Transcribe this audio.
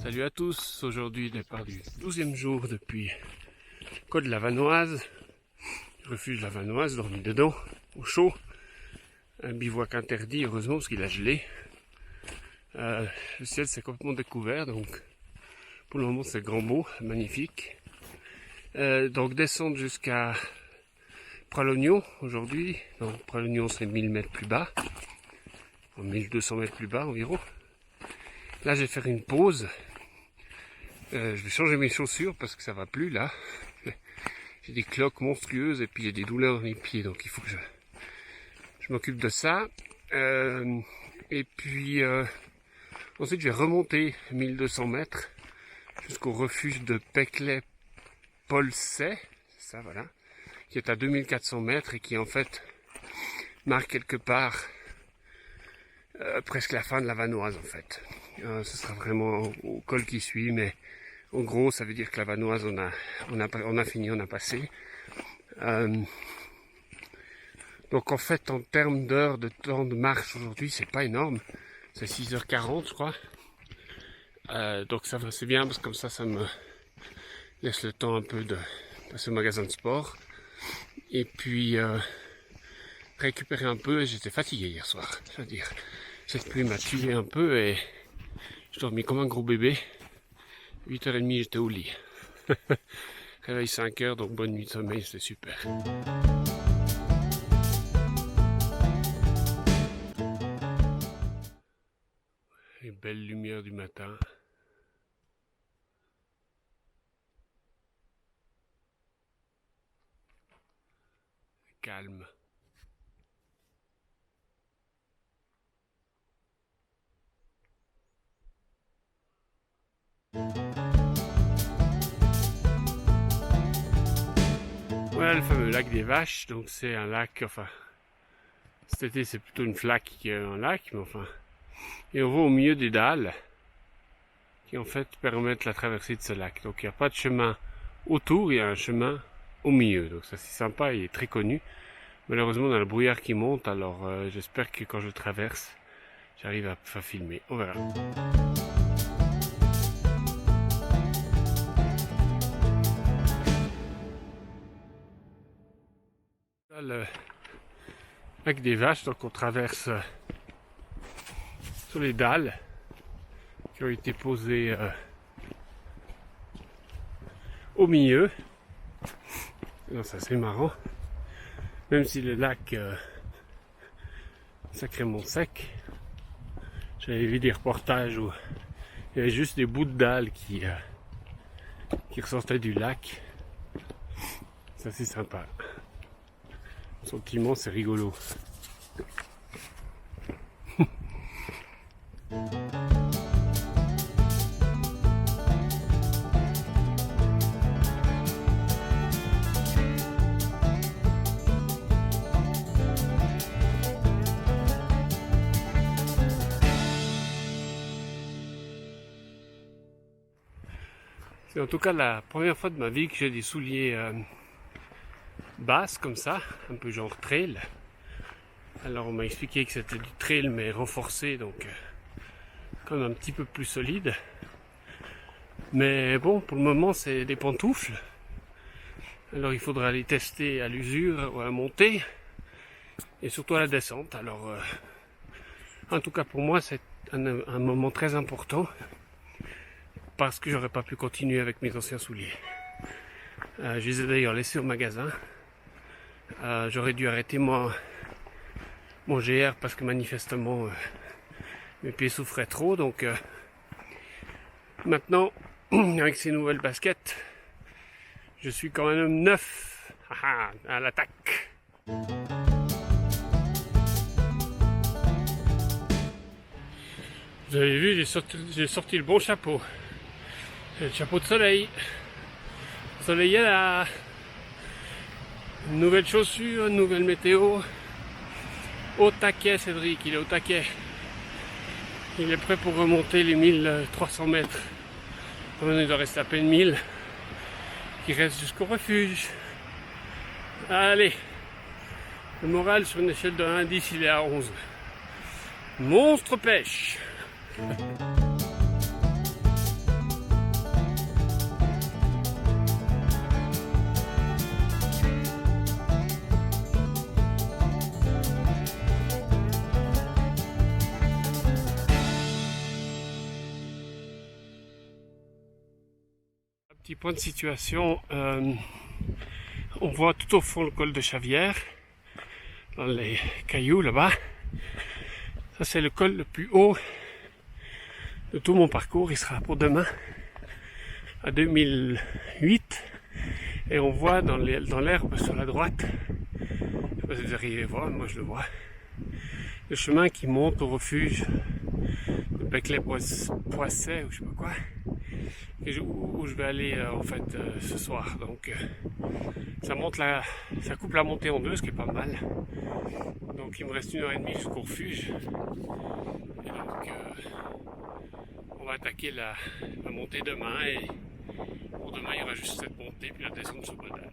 Salut à tous, aujourd'hui départ du 12e jour depuis Côte de la Vanoise, refuge de la Vanoise, dormi dedans, au chaud, un bivouac interdit heureusement parce qu'il a gelé. Le ciel s'est complètement découvert, donc pour le moment c'est grand beau, magnifique. Donc descendre jusqu'à Pralognon aujourd'hui, donc Pralognon c'est 1000 mètres plus bas, 1200 mètres plus bas environ. Là je vais faire une pause. Je vais changer mes chaussures parce que ça va plus là. J'ai des cloques monstrueuses et puis j'ai des douleurs dans les pieds, donc il faut que je m'occupe de ça. Et puis ensuite je vais remonter 1200 mètres jusqu'au refuge de Peclet-Polsay, ça voilà, qui est à 2400 mètres et qui en fait marque quelque part presque la fin de la Vanoise en fait. Ce sera vraiment au col qui suit, mais en gros ça veut dire que la Vanoise on a fini, on a passé. Donc en fait en termes d'heures de temps de marche aujourd'hui c'est pas énorme, c'est 6h40 je crois. Donc ça va, c'est bien parce que comme ça me laisse le temps un peu de passer au magasin de sport. Et puis récupérer un peu, j'étais fatigué hier soir, je veux dire. Cette pluie m'a tué un peu et je dormis comme un gros bébé. 8h30 j'étais au lit. Réveil 5h, donc bonne nuit de sommeil, c'était super. Les belles lumières du matin. Calme. Voilà le fameux lac des Vaches, donc c'est un lac, enfin, cet été c'est plutôt une flaque qu'un lac, mais enfin, et on va au milieu des dalles, qui en fait permettent la traversée de ce lac. Donc il n'y a pas de chemin autour, il y a un chemin au milieu, donc ça c'est sympa, il est très connu. Malheureusement on a le brouillard qui monte, alors j'espère que quand je traverse, j'arrive à filmer, on verra. Le lac des Vaches, donc on traverse sur les dalles qui ont été posées au milieu. Donc ça c'est marrant, même si le lac est sacrément sec. J'avais vu des reportages où il y avait juste des bouts de dalles qui ressortaient du lac. Ça c'est sympa. Sentiment, c'est rigolo. C'est en tout cas la première fois de ma vie que j'ai des souliers basses comme ça, un peu genre trail. Alors on m'a expliqué que c'était du trail mais renforcé, donc quand même un petit peu plus solide. Mais bon, pour le moment c'est des pantoufles. Alors il faudra les tester à l'usure ou à la montée et surtout à la descente. Alors en tout cas pour moi c'est un moment très important parce que j'aurais pas pu continuer avec mes anciens souliers. Je les ai d'ailleurs laissés au magasin. J'aurais dû arrêter mon GR parce que manifestement mes pieds souffraient trop, donc maintenant avec ces nouvelles baskets je suis quand même neuf à l'attaque. Vous avez vu, j'ai sorti le bon chapeau. C'est le chapeau de soleil. Le soleil est là. Une nouvelle chaussure, une nouvelle météo. Au taquet, Cédric, il est au taquet. Il est prêt pour remonter les 1300 mètres. Il doit rester à peine 1000. Il reste jusqu'au refuge. Allez, Le moral sur une échelle de 1 à 10, il est à 11. Monstre pêche. Petit point de situation, on voit tout au fond le col de Chavière, dans les cailloux là-bas. Ça c'est le col le plus haut de tout mon parcours, il sera pour demain, à 2008. Et on voit dans l'herbe sur la droite, je sais pas si vous arrivez à voir, moi je le vois, le chemin qui monte au refuge de Becley-Poisset ou je sais pas quoi. Où je vais aller en fait ce soir. Donc ça coupe la montée en deux, ce qui est pas mal. Donc il me reste 1h30 jusqu'au refuge. Et donc on va attaquer la montée demain. Et pour demain il y aura juste cette montée puis la descente sur Badal.